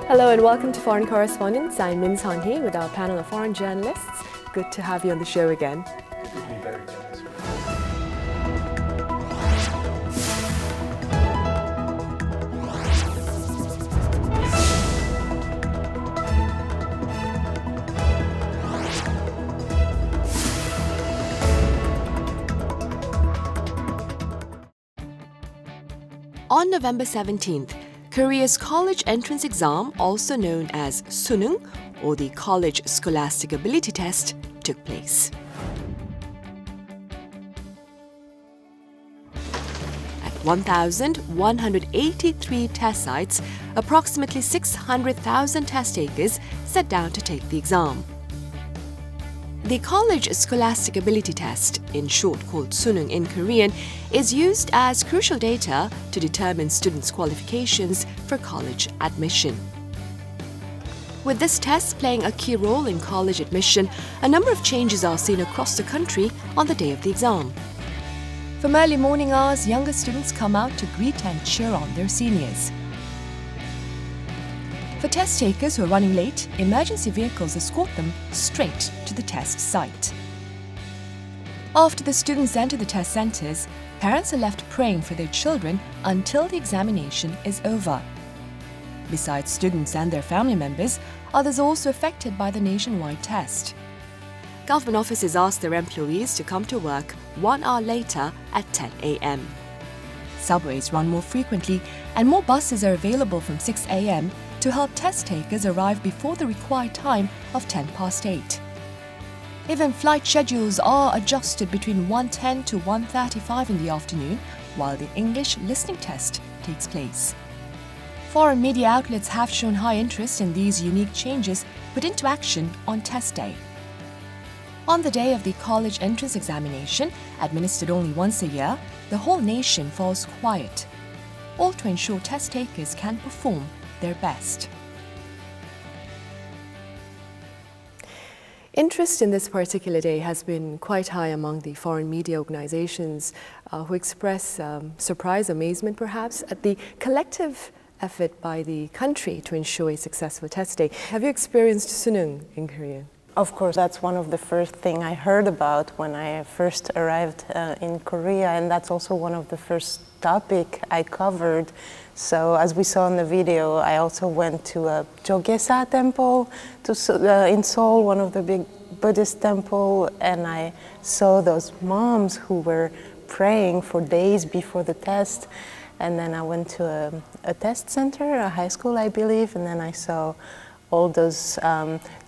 Hello and welcome to Foreign Correspondents. I'm Min Son-hee with our panel of foreign journalists. Good to have you on the show again. On November 17th, Korea's college entrance exam, also known as suneung, or the College Scholastic Ability Test, took place. At 1,183 test sites, approximately 600,000 test takers sat down to take the exam. The College Scholastic Ability Test, in short called suneung in Korean, is used as crucial data to determine students' qualifications for college admission. With this test playing a key role in college admission, a number of changes are seen across the country on the day of the exam. From early morning hours, younger students come out to greet and cheer on their seniors. For test takers who are running late, emergency vehicles escort them straight to the test site. After the students enter the test centres, parents are left praying for their children until the examination is over. Besides students and their family members, others are also affected by the nationwide test. Government offices ask their employees to come to work 1 hour later at 10 a.m. Subways run more frequently and more buses are available from 6 a.m. to help test takers arrive before the required time of 8:10. Even flight schedules are adjusted between 1:10 to 1:35 in the afternoon, while the English listening test takes place. Foreign media outlets have shown high interest in these unique changes put into action on test day. On the day of the college entrance examination, administered only once a year, the whole nation falls quiet, all to ensure test takers can perform their best. Interest in this particular day has been quite high among the foreign media organizations who express surprise, amazement perhaps, at the collective effort by the country to ensure a successful test day. Have you experienced suneung in Korea? Of course, that's one of the first things I heard about when I first arrived in Korea, and that's also one of the first topic I covered. So as we saw in the video, I also went to a Jogesa temple in Seoul, one of the big Buddhist temple, and I saw those moms who were praying for days before the test. And then I went to a test center, a high school, I believe, and then I saw all those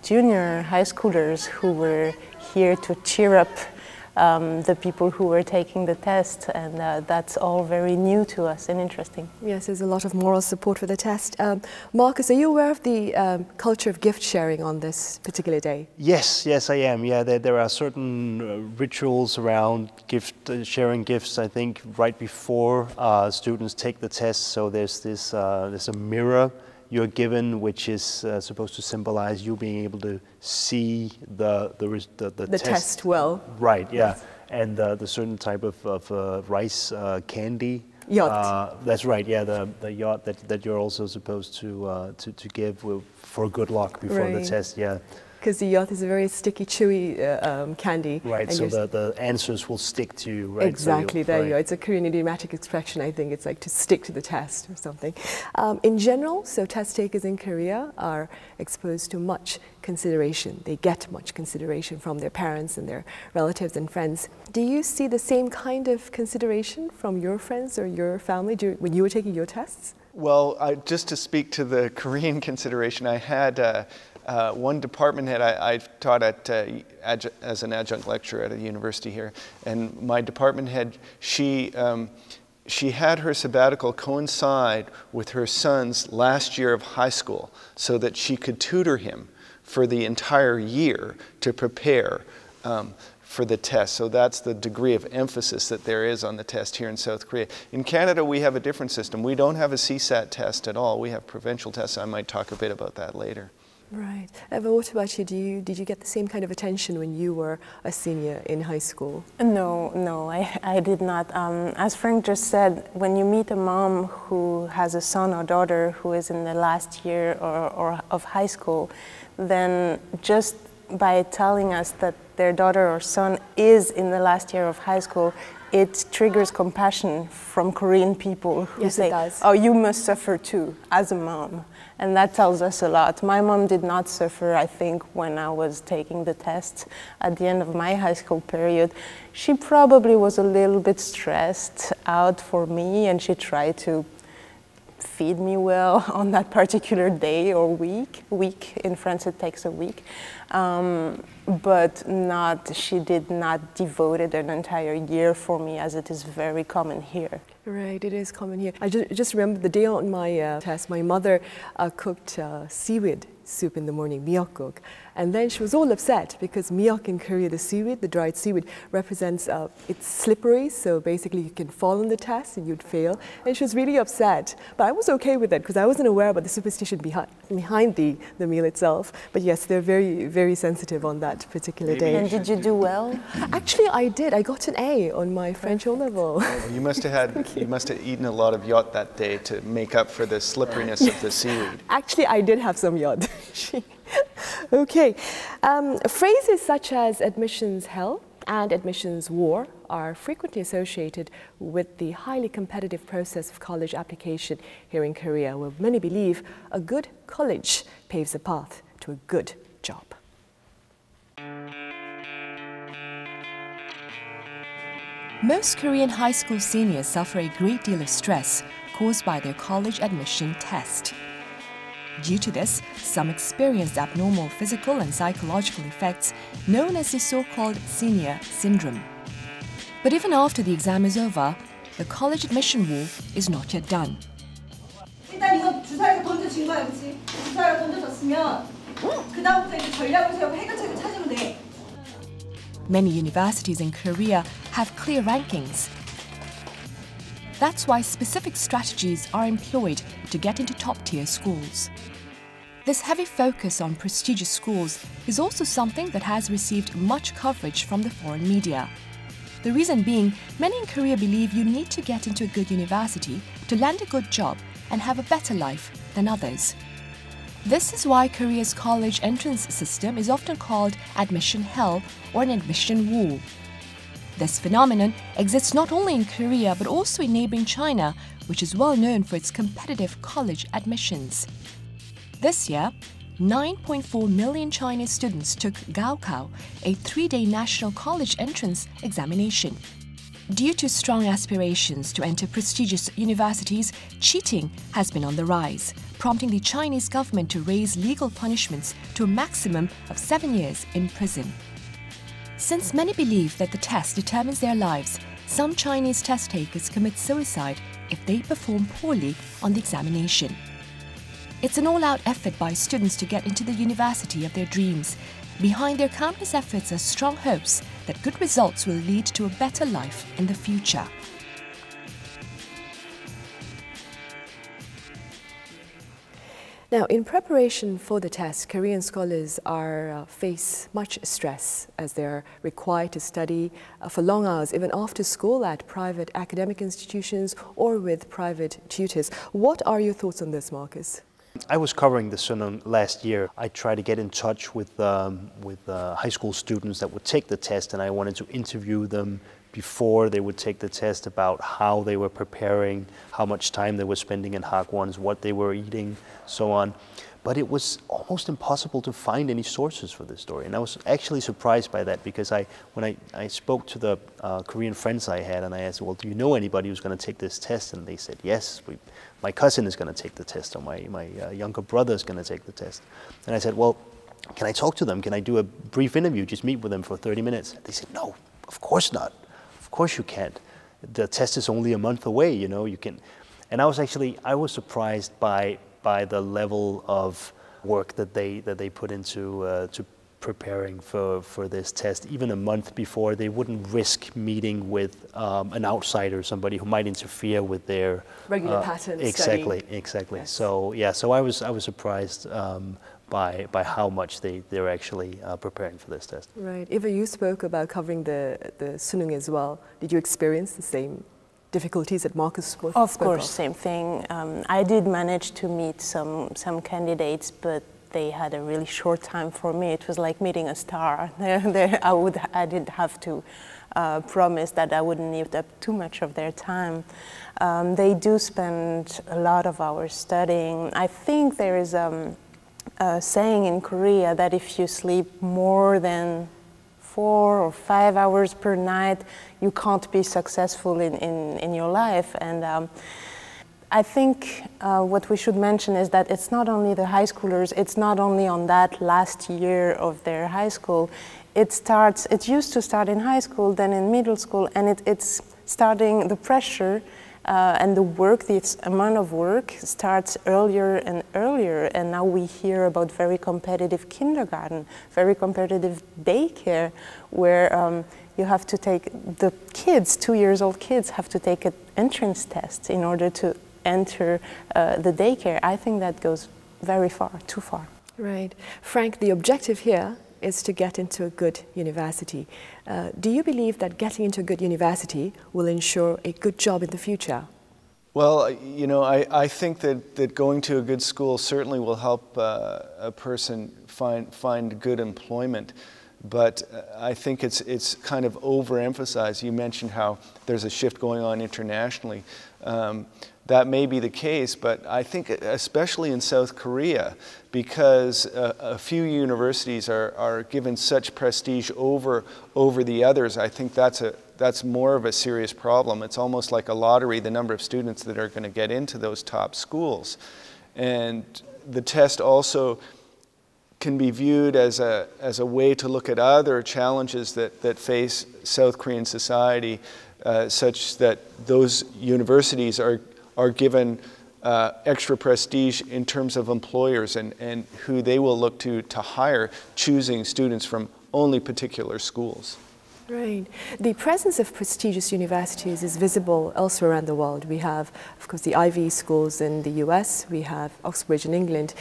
junior high schoolers who were here to cheer up the people who were taking the test, and that's all very new to us and interesting. Yes, there's a lot of moral support for the test. Marcus, are you aware of the culture of gift sharing on this particular day? Yes, I am. Yeah, there are certain rituals around sharing gifts. I think right before students take the test, so there's a mirror you're given, which is supposed to symbolize you being able to see the test well. Right, yeah. Yes. And the certain type of rice candy. Yacht. That's right, yeah, the yacht that you're also supposed to give for good luck before the test, yeah. Because the yacht is a very sticky, chewy candy. Right, so the answers will stick to you, right? Exactly, so there you go. It's a Korean idiomatic expression, I think. It's like to stick to the test or something. In general, so test takers in Korea are exposed to much consideration. They get much consideration from their parents and their relatives and friends. Do you see the same kind of consideration from your friends or your family when you were taking your tests? Well, just to speak to the Korean consideration, I had one department head. I taught as an adjunct lecturer at a university here, and my department head, she had her sabbatical coincide with her son's last year of high school so that she could tutor him for the entire year to prepare for the test. So that's the degree of emphasis that there is on the test here in South Korea. In Canada, we have a different system. We don't have a CSAT test at all. We have provincial tests. I might talk a bit about that later. Right. Eva, what about you? Did you get the same kind of attention when you were a senior in high school? No, I did not. As Frank just said, when you meet a mom who has a son or daughter who is in the last year or of high school, then just by telling us that their daughter or son is in the last year of high school, it triggers compassion from Korean people who say, oh, you must suffer too, as a mom. And that tells us a lot. My mom did not suffer, I think, when I was taking the test at the end of my high school period. She probably was a little bit stressed out for me, and she tried to feed me well on that particular day or week. In France it takes a week. But she did not devote an entire year for me, as it is very common here. Right, it is common here. I just remember the day on my test, my mother cooked seaweed soup in the morning, miyeokguk. And then she was all upset because miyeok in Korea, the seaweed, the dried seaweed, represents, it's slippery, so basically you can fall on the test and you'd fail. And she was really upset. But I was okay with it because I wasn't aware about the superstition behind the meal itself. But yes, they're very, very sensitive on that particular day. And did you do well? Actually, I did. I got an A on my French O-level. Well, you must have eaten a lot of yacht that day to make up for the slipperiness of the seaweed. Actually, I did have some yacht. Okay. Phrases such as admissions hell and admissions war are frequently associated with the highly competitive process of college application here in Korea, where many believe a good college paves a path to a good job. Most Korean high school seniors suffer a great deal of stress caused by their college admission test. Due to this, some experience abnormal physical and psychological effects known as the so-called senior syndrome. But even after the exam is over, the college admission war is not yet done. 일단 이거 주사위가 던져진 거야, 그렇지? 주사위가 던져졌으면 그다음부터 이제 전략을 세우고 해결책을 찾으면 돼. Many universities in Korea have clear rankings. That's why specific strategies are employed to get into top-tier schools. This heavy focus on prestigious schools is also something that has received much coverage from the foreign media. The reason being, many in Korea believe you need to get into a good university to land a good job and have a better life than others. This is why Korea's college entrance system is often called admission hell or an admission war. This phenomenon exists not only in Korea but also in neighboring China, which is well known for its competitive college admissions. This year, 9.4 million Chinese students took gaokao, a 3-day national college entrance examination. Due to strong aspirations to enter prestigious universities, cheating has been on the rise, prompting the Chinese government to raise legal punishments to a maximum of 7 years in prison. Since many believe that the test determines their lives, some Chinese test takers commit suicide if they perform poorly on the examination. It's an all-out effort by students to get into the university of their dreams. Behind their countless efforts are strong hopes that good results will lead to a better life in the future. Now, in preparation for the test, Korean scholars face much stress as they're required to study for long hours, even after school at private academic institutions or with private tutors. What are your thoughts on this, Marcus? I was covering the suneung last year. I tried to get in touch with high school students that would take the test, and I wanted to interview them before they would take the test about how they were preparing, how much time they were spending in Hagwons, what they were eating, so on. But it was almost impossible to find any sources for this story. And I was actually surprised by that, because when I spoke to the Korean friends I had, and I asked, well, do you know anybody who's going to take this test? And they said, yes, my cousin is going to take the test, or my younger brother is going to take the test. And I said, well, can I talk to them? Can I do a brief interview, just meet with them for 30 minutes? They said, no, of course not. Of course you can't. The test is only a month away, you know, you can. And I was surprised by the level of work that they put into to preparing for this test. Even a month before, they wouldn't risk meeting with an outsider, somebody who might interfere with their regular pattern exactly, study. Exactly. Yes. So yeah, so I was surprised by how much they're actually preparing for this test. Right. Eva, you spoke about covering the suneung as well. Did you experience the same difficulties that Marcus spoke Of course, same thing. I did manage to meet some candidates, but they had a really short time for me. It was like meeting a star. I did have to promise that I wouldn't eat up too much of their time. They do spend a lot of hours studying. I think there is a saying in Korea that if you sleep more than 4 or 5 hours per night, you can't be successful in your life. And I think what we should mention is that it's not only the high schoolers, it's not only on that last year of their high school. It used to start in high school, then in middle school, and it's starting, the pressure and the work, the amount of work starts earlier and earlier, and now we hear about very competitive kindergarten, very competitive daycare, where you have to take, the kids, 2-year-old kids have to take an entrance test in order to enter the daycare. I think that goes very far, too far. Right. Frank, the objective here is to get into a good university. Do you believe that getting into a good university will ensure a good job in the future? Well, you know, I think that going to a good school certainly will help a person find good employment. But I think it's kind of overemphasized. You mentioned how there's a shift going on internationally. That may be the case, but I think especially in South Korea, because a few universities are given such prestige over the others, I think that's more of a serious problem. It's almost like a lottery, the number of students that are going to get into those top schools. And the test also can be viewed as a way to look at other challenges that face South Korean society, such that those universities are given extra prestige in terms of employers and who they will look to hire, choosing students from only particular schools. Right. The presence of prestigious universities is visible elsewhere around the world. We have, of course, the Ivy schools in the US, we have Oxbridge in England.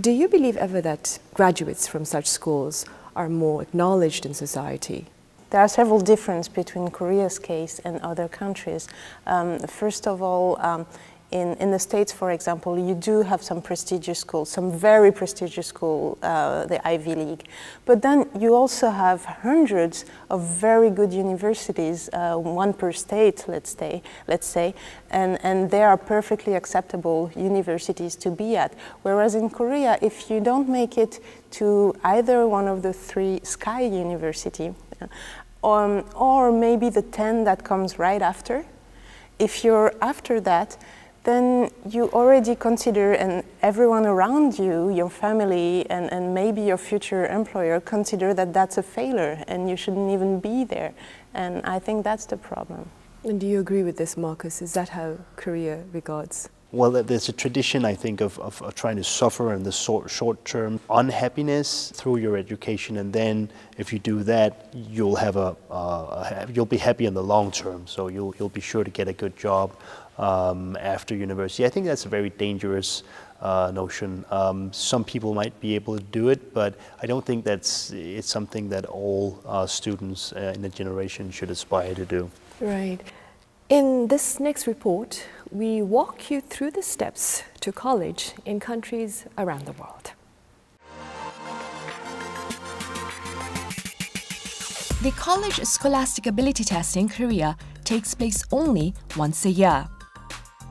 Do you believe ever that graduates from such schools are more acknowledged in society? There are several differences between Korea's case and other countries. First of all, in the States, for example, you do have some prestigious schools, some very prestigious schools, the Ivy League. But then you also have hundreds of very good universities, one per state, let's say, and they are perfectly acceptable universities to be at. Whereas in Korea, if you don't make it to either one of the 3 Sky University, or maybe the 10 that comes right after, if you're after that, then you already consider, and everyone around you, your family, and maybe your future employer consider that that's a failure and you shouldn't even be there. And I think that's the problem. And do you agree with this, Marcus? Is that how Korea regards? Well, there's a tradition, I think, of trying to suffer in the short-term unhappiness through your education, and then if you do that, you'll have you'll be happy in the long term. So you'll be sure to get a good job after university. I think that's a very dangerous notion. Some people might be able to do it, but I don't think it's something that all students in the generation should aspire to do. Right. In this next report, we walk you through the steps to college in countries around the world. The College Scholastic Ability Test in Korea takes place only once a year.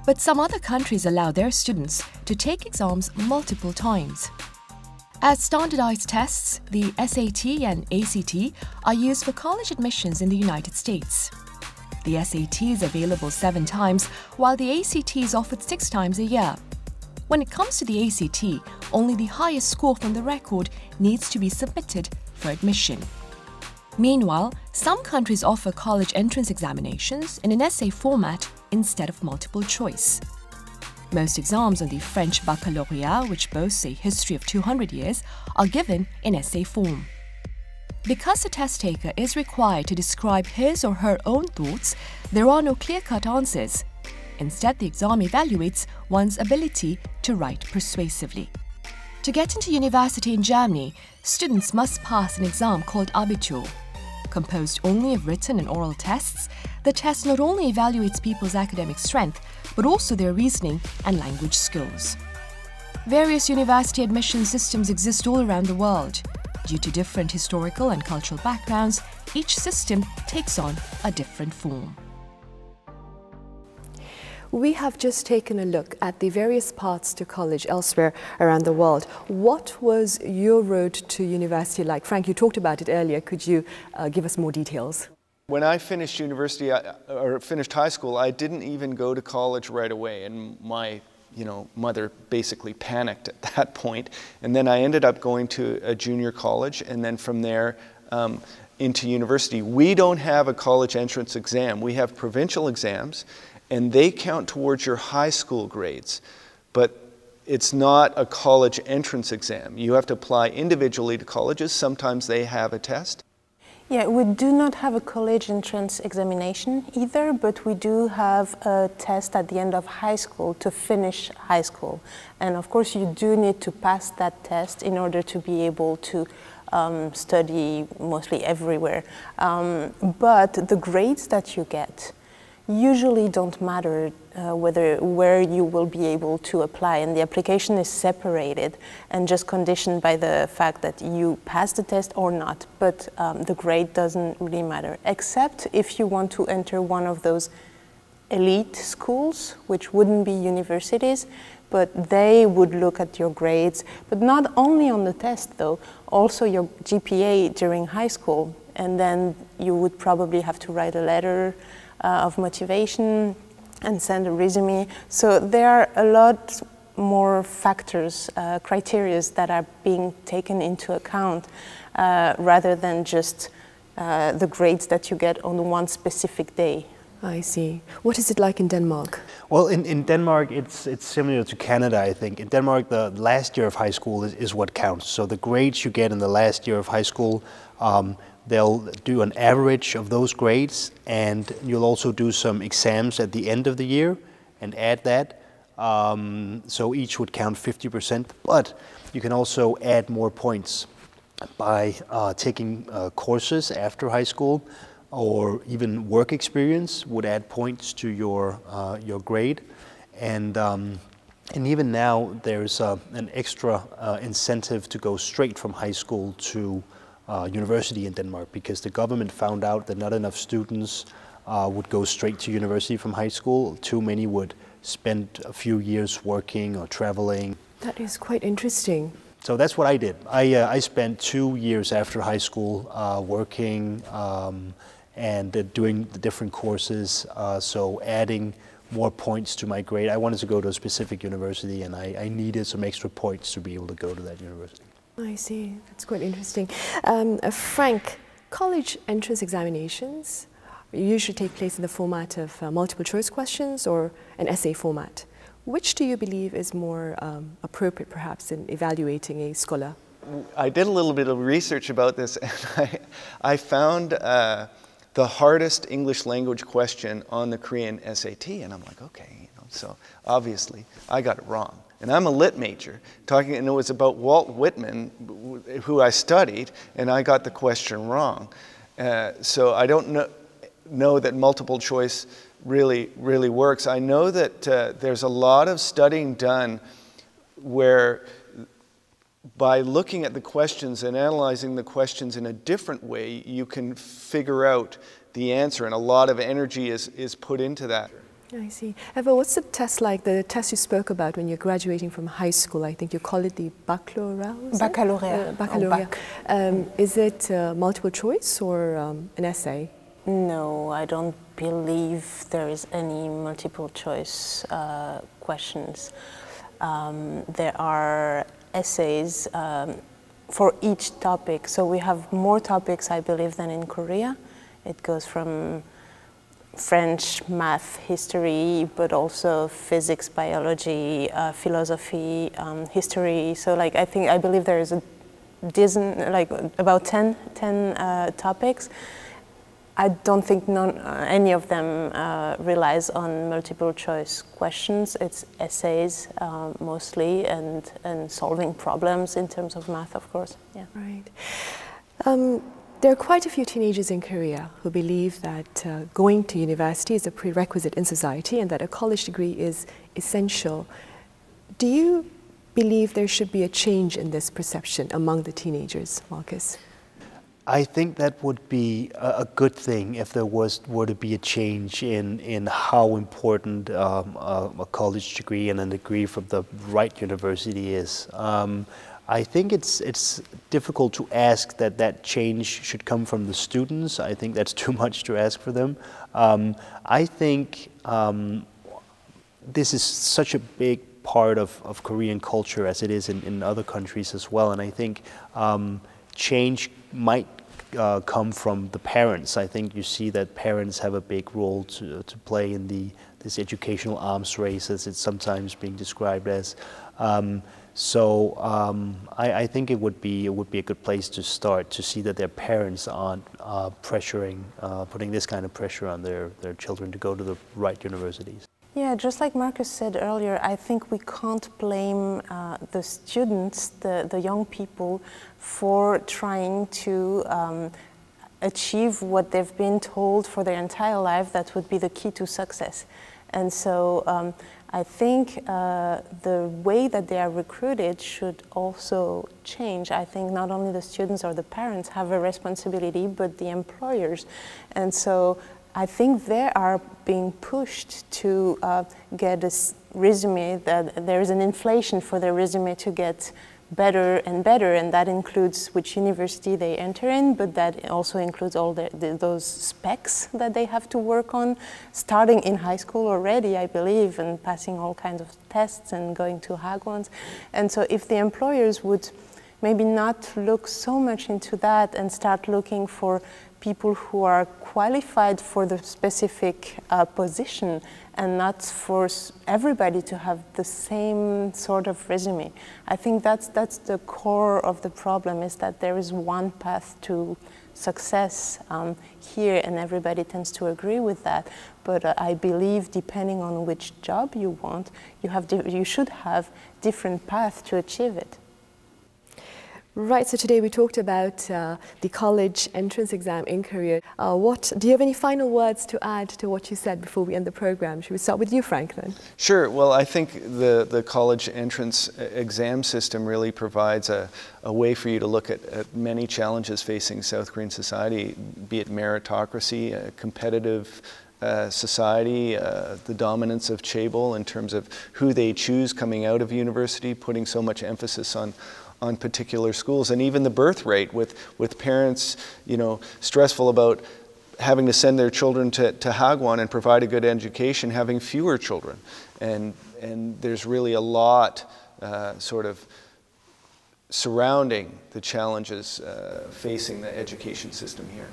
But some other countries allow their students to take exams multiple times. As standardized tests, the SAT and ACT are used for college admissions in the United States. The SAT is available 7 times, while the ACT is offered 6 times a year. When it comes to the ACT, only the highest score from the record needs to be submitted for admission. Meanwhile, some countries offer college entrance examinations in an essay format instead of multiple choice. Most exams on the French baccalauréat, which boasts a history of 200 years, are given in essay form. Because the test taker is required to describe his or her own thoughts, there are no clear-cut answers. Instead, the exam evaluates one's ability to write persuasively. To get into university in Germany, students must pass an exam called Abitur. Composed only of written and oral tests, the test not only evaluates people's academic strength, but also their reasoning and language skills. Various university admission systems exist all around the world. Due to different historical and cultural backgrounds, each system takes on a different form. We have just taken a look at the various paths to college elsewhere around the world. What was your road to university like? Frank, you talked about it earlier. Could you give us more details? When I finished university, or finished high school, I didn't even go to college right away, and my mother basically panicked at that point. And then I ended up going to a junior college, and then from there into university. We don't have a college entrance exam. We have provincial exams, and they count towards your high school grades. But it's not a college entrance exam. You have to apply individually to colleges. Sometimes they have a test. Yeah, we do not have a college entrance examination either, but we do have a test at the end of high school to finish high school. And of course you do need to pass that test in order to be able to study mostly everywhere. But the grades that you get usually don't matter where you will be able to apply, and the application is separated and just conditioned by the fact that you pass the test or not, but the grade doesn't really matter, except if you want to enter one of those elite schools, which wouldn't be universities, but they would look at your grades, but not only on the test though, also your GPA during high school, and then you would probably have to write a letter of motivation and send a resume. So there are a lot more factors, criteria that are being taken into account rather than just the grades that you get on one specific day. I see. What is it like in Denmark? Well, in Denmark, it's similar to Canada, I think. In Denmark, the last year of high school is what counts. So the grades you get in the last year of high school, they'll do an average of those grades, and you'll also do some exams at the end of the year and add that. So each would count 50%, but you can also add more points by taking courses after high school, or even work experience would add points to your grade. And even now there's an extra incentive to go straight from high school to university in Denmark, because the government found out that not enough students would go straight to university from high school. Too many would spend a few years working or traveling. That is quite interesting. So that's what I did. I spent 2 years after high school working and doing the different courses, so adding more points to my grade. I wanted to go to a specific university, and I needed some extra points to be able to go to that university. I see. That's quite interesting. Frank, college entrance examinations usually take place in the format of multiple choice questions or an essay format. Which do you believe is more appropriate, perhaps, in evaluating a scholar? I did a little bit of research about this, and I found the hardest English language question on the Korean SAT, and I'm like, okay, so obviously I got it wrong. And I'm a lit major, and it was about Walt Whitman, who I studied, and I got the question wrong. So I don't know that multiple choice really works. I know that there's a lot of studying done where by looking at the questions and analyzing the questions in a different way, you can figure out the answer, and a lot of energy is put into that. I see. Eva, what's the test like, the test you spoke about when you're graduating from high school? I think you call it the baccalauréat? Baccalauréat. Is it multiple choice or an essay? No, I don't believe there is any multiple choice questions. There are essays for each topic. So we have more topics, I believe, than in Korea. It goes from French, math, history, but also physics, biology, philosophy, history. So I believe there is about 10 topics. I don't think any of them relies on multiple choice questions. It's essays mostly, and solving problems in terms of math, of course. Yeah. Right. There are quite a few teenagers in Korea who believe that going to university is a prerequisite in society and that a college degree is essential. Do you believe there should be a change in this perception among the teenagers, Marcus? I think that would be a good thing if there were to be a change in how important a college degree and a degree from the right university is. I think it's difficult to ask that change should come from the students. I think that's too much to ask for them. I think this is such a big part of Korean culture as it is in other countries as well, and I think change might come from the parents. I think you see that parents have a big role to play in this educational arms race, as it's sometimes being described as. I think it would be a good place to start, to see that their parents aren't putting this kind of pressure on their children to go to the right universities. Yeah, just like Marcus said earlier, I think we can't blame the students, the young people, for trying to achieve what they've been told for their entire life that would be the key to success. And so I think the way that they are recruited should also change. I think not only the students or the parents have a responsibility, but the employers. And so I think they are being pushed to get a resume, that there is an inflation for their resume to get better and better, and that includes which university they enter in, but that also includes all those specs that they have to work on, starting in high school already, I believe, and passing all kinds of tests and going to Hagwons. And so if the employers would maybe not look so much into that and start looking for people who are qualified for the specific position, and not for everybody to have the same sort of resume. I think that's the core of the problem, is that there is one path to success here, and everybody tends to agree with that. But I believe, depending on which job you want, you should have different paths to achieve it. Right, so today we talked about the college entrance exam in Korea. Do you have any final words to add to what you said before we end the program? Should we start with you, Frank, then? Sure. Well, I think the college entrance exam system really provides a way for you to look at many challenges facing South Korean society, be it meritocracy, a competitive society, the dominance of chaebol in terms of who they choose coming out of university, putting so much emphasis on particular schools, and even the birth rate with parents, stressful about having to send their children to Hagwon and provide a good education, having fewer children. And there's really a lot sort of surrounding the challenges facing the education system here.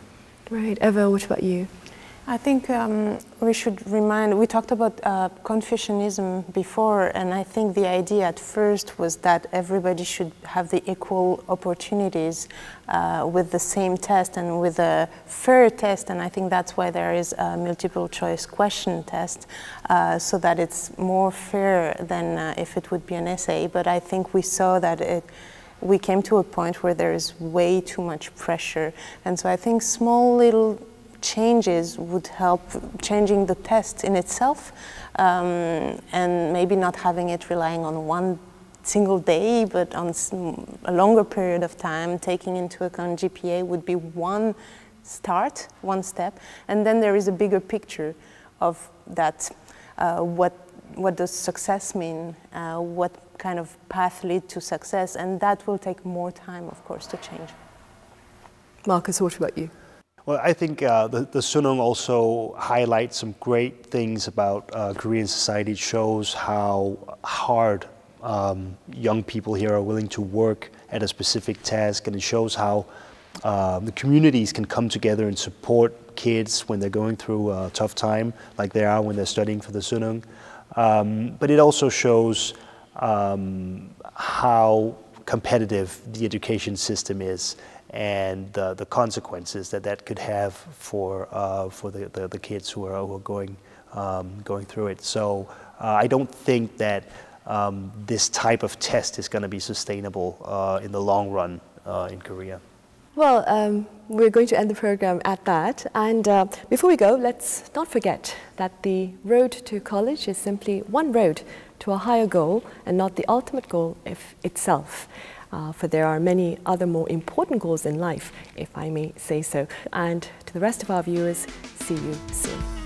Right. Eva, what about you? I think we should we talked about Confucianism before, and I think the idea at first was that everybody should have the equal opportunities with the same test and with a fair test, and I think that's why there is a multiple choice question test, so that it's more fair than if it would be an essay. But I think we saw that we came to a point where there is way too much pressure, and so I think small little changes would help, changing the test in itself, and maybe not having it relying on one single day, but on a longer period of time, taking into account GPA would be one step, and then there is a bigger picture of that, what does success mean, what kind of path lead to success, and that will take more time, of course, to change. Marcus, what about you? Well, I think the suneung also highlights some great things about Korean society. It shows how hard young people here are willing to work at a specific task, and it shows how the communities can come together and support kids when they're going through a tough time, like they are when they're studying for the suneung. But it also shows how competitive the education system is. and the consequences that could have for the kids who are going through it. So I don't think that this type of test is going to be sustainable in the long run in Korea. Well, we're going to end the program at that. And before we go, let's not forget that the road to college is simply one road to a higher goal and not the ultimate goal itself. For there are many other more important goals in life, if I may say so. And to the rest of our viewers, see you soon.